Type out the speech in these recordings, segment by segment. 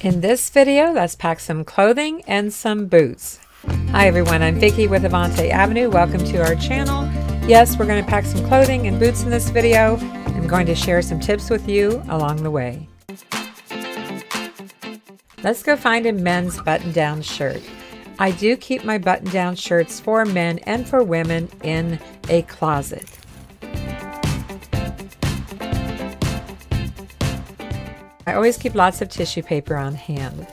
In this video, let's pack some clothing and some boots. Hi everyone, I'm Vicki with Avante-Avenue. Welcome to our channel. Yes, we're going to pack some clothing and boots in this video. I'm going to share some tips with you along the way. Let's go find a men's button-down shirt. I do keep my button-down shirts for men and for women in a closet. I always keep lots of tissue paper on hand.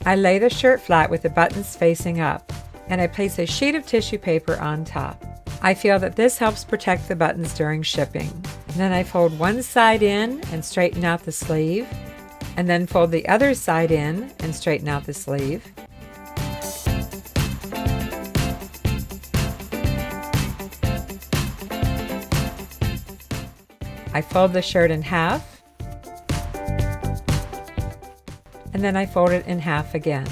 I lay the shirt flat with the buttons facing up, and I place a sheet of tissue paper on top. I feel that this helps protect the buttons during shipping. Then I fold one side in and straighten out the sleeve, and then fold the other side in and straighten out the sleeve. I fold the shirt in half, and then I fold it in half again.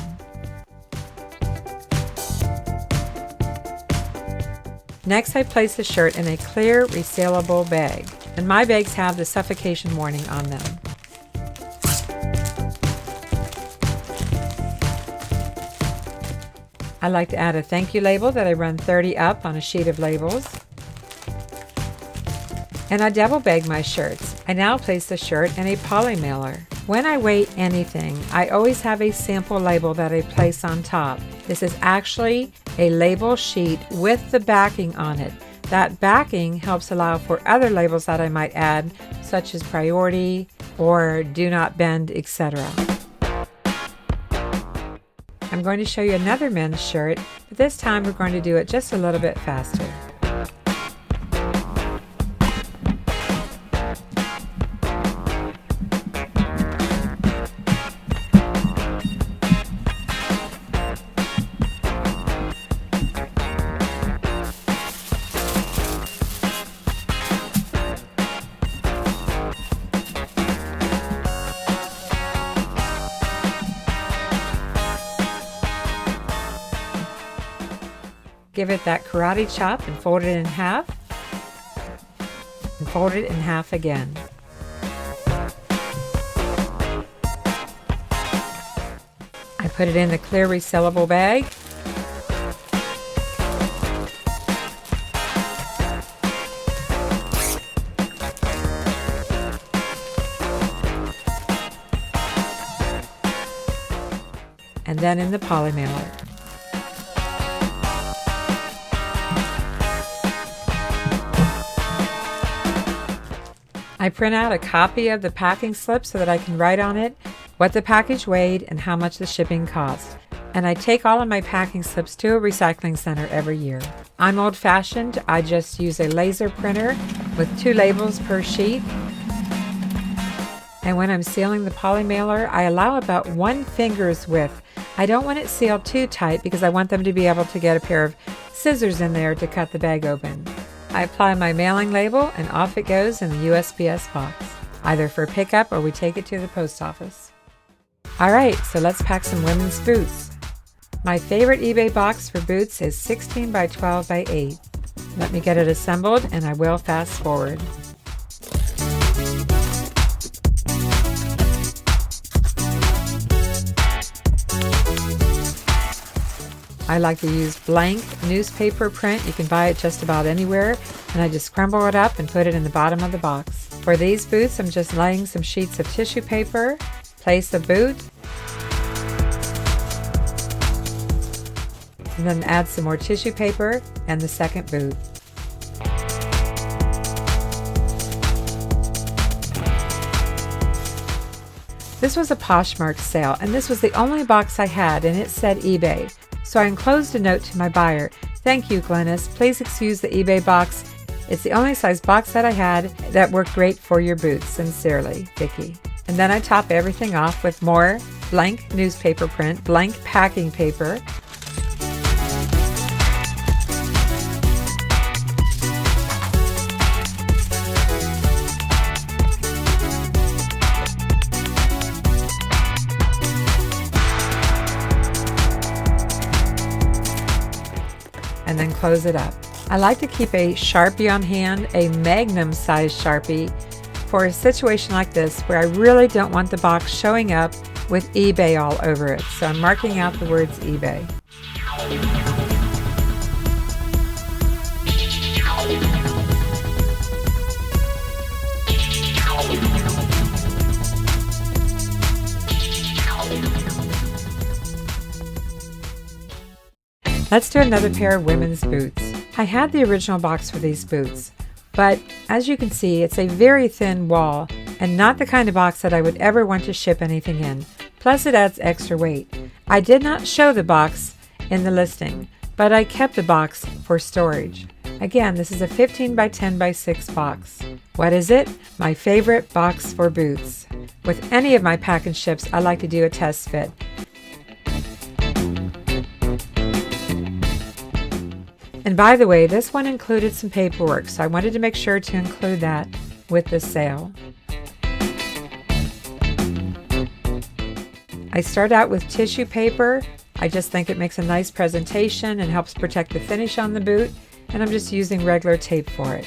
Next, I place the shirt in a clear, resealable bag, and my bags have the suffocation warning on them. I like to add a thank you label that I run 30 up on a sheet of labels. And I double bag my shirts. I now place the shirt in a poly mailer. When I weight anything, I always have a sample label that I place on top. This is actually a label sheet with the backing on it. That backing helps allow for other labels that I might add, such as priority or do not bend, etc. I'm going to show you another men's shirt, but this time we're going to do it just a little bit faster. Give it that karate chop and fold it in half, and fold it in half again. I put it in the clear resealable bag. And then in the poly mailer. I print out a copy of the packing slip so that I can write on it what the package weighed and how much the shipping cost. And I take all of my packing slips to a recycling center every year. I'm old-fashioned. I just use a laser printer with 2 labels per sheet. And when I'm sealing the poly mailer, I allow about 1 finger's width. I don't want it sealed too tight because I want them to be able to get a pair of scissors in there to cut the bag open. I apply my mailing label and off it goes in the USPS box, either for pickup or we take it to the post office. Alright, so let's pack some women's boots. My favorite eBay box for boots is 16 by 12 by 8. Let me get it assembled and I will fast forward. I like to use blank newspaper print. You can buy it just about anywhere. And I just crumble it up and put it in the bottom of the box. For these boots, I'm just laying some sheets of tissue paper, place the boot, and then add some more tissue paper and the second boot. This was a Poshmark sale, and this was the only box I had, and it said eBay. So I enclosed a note to my buyer. Thank you, Glennis. Please excuse the eBay box. It's the only size box that I had that worked great for your boots. Sincerely, Vicki. And then I top everything off with more blank newspaper print, blank packing paper. And then close it up. I like to keep a Sharpie on hand, a Magnum size Sharpie, for a situation like this where I really don't want the box showing up with eBay all over it. So I'm marking out the words eBay. Let's do another pair of women's boots. I had the original box for these boots, but as you can see, it's a very thin wall and not the kind of box that I would ever want to ship anything in. Plus it adds extra weight. I did not show the box in the listing, but I kept the box for storage. Again, this is a 15 by 10 by 6 box. What is it? My favorite box for boots. With any of my pack and ships, I like to do a test fit. And by the way, this one included some paperwork, so I wanted to make sure to include that with the sale. I start out with tissue paper. I just think it makes a nice presentation and helps protect the finish on the boot, and I'm just using regular tape for it.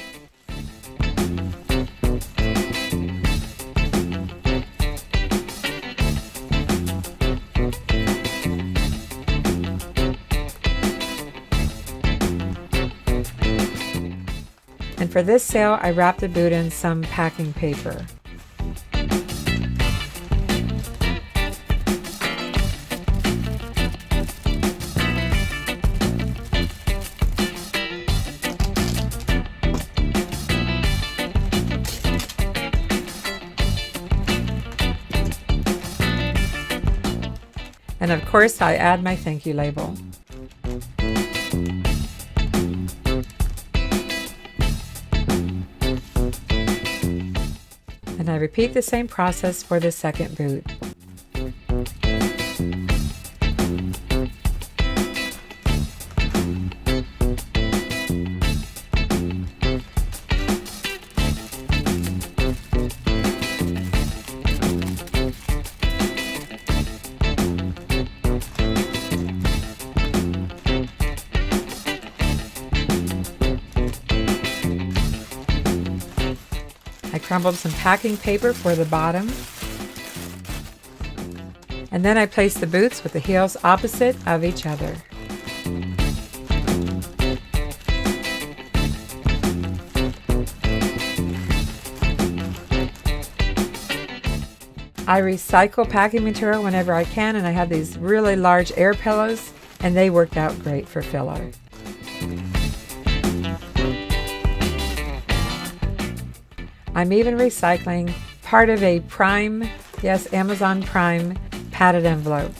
And for this sale, I wrapped the boot in some packing paper. And of course, I add my thank you label. And I repeat the same process for the second boot. I crumbled some packing paper for the bottom. And then I placed the boots with the heels opposite of each other. I recycle packing material whenever I can, and I have these really large air pillows, and they worked out great for filler. I'm even recycling part of a Prime, yes, Amazon Prime padded envelope.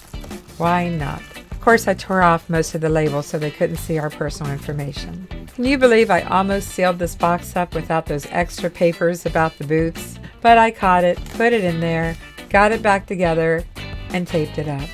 Why not? Of course, I tore off most of the labels so they couldn't see our personal information. Can you believe I almost sealed this box up without those extra papers about the boots? But I caught it, put it in there, got it back together, and taped it up.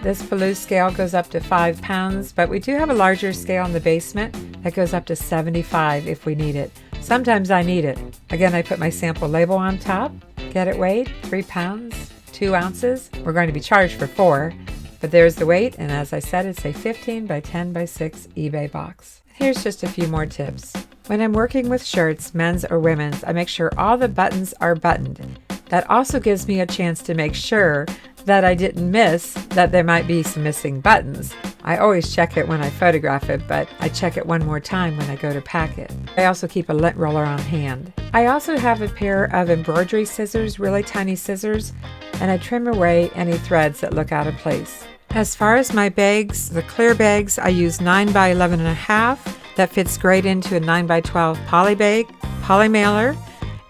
This Palouse scale goes up to 5 pounds, but we do have a larger scale in the basement that goes up to 75 if we need it. Sometimes I need it. Again, I put my sample label on top. Get it weighed, 3 pounds, 2 ounces. We're going to be charged for 4, but there's the weight, and as I said, it's a 15 by 10 by 6 eBay box. Here's just a few more tips. When I'm working with shirts, men's or women's, I make sure all the buttons are buttoned. That also gives me a chance to make sure that I didn't miss that there might be some missing buttons. I always check it when I photograph it, but I check it one more time when I go to pack it. I also keep a lint roller on hand. I also have a pair of embroidery scissors, really tiny scissors, and I trim away any threads that look out of place. As far as my bags, the clear bags, I use 9 by 11.5. That fits great into a 9 by 12 poly bag, poly mailer,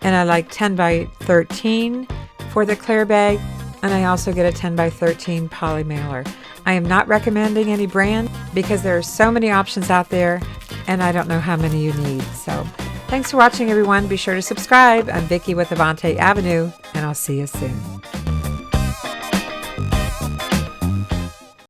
and I like 10 by 13 for the clear bag. And I also get a 10 by 13 poly mailer. I am not recommending any brand because there are so many options out there and I don't know how many you need. So thanks for watching, everyone. Be sure to subscribe. I'm Vicki with Avante Avenue, and I'll see you soon.